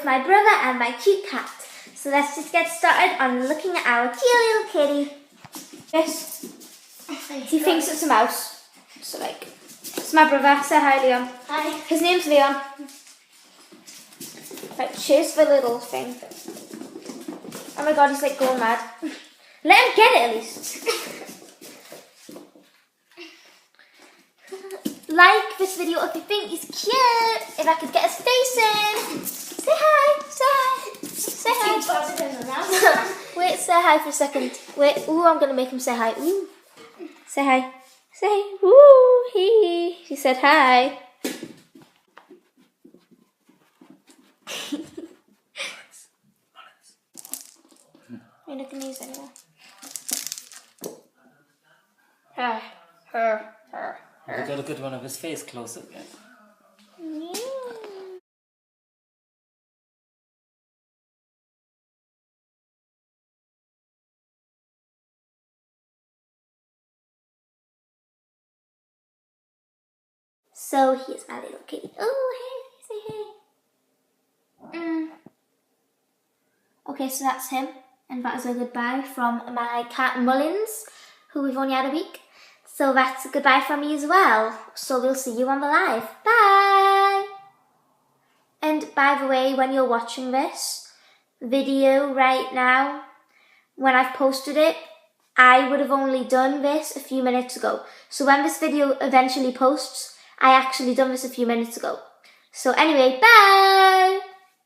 my brother and my cute cat. So let's just get started on looking at our cute little kitty. Yes, he thinks it's a mouse. So like, it's my brother. Say hi, Leon. Hi. His name's Leon. Like, chase the little thing. Oh my god, he's like going mad. Let him get it at least. Like this video if you think he's cute. If I could get his face in. Say hi. Say hi. Say hi. Wait, say hi for a second. Wait. Ooh, I'm gonna make him say hi. Ooh. Say hi. Say ooh hee. He said hi. You're not gonna use anymore. Her. We got a good one of his face close up yet. Yeah. So here's my little kitty. Oh, hey, say hey. Okay, so that's him. And that is a goodbye from my cat Mullins, who we've only had a week. So that's a goodbye from me as well. So we'll see you on the live. Bye! And by the way, when you're watching this video right now, when I've posted it, I would have only done this a few minutes ago. So when this video eventually posts, I actually done this a few minutes ago. So anyway, bye!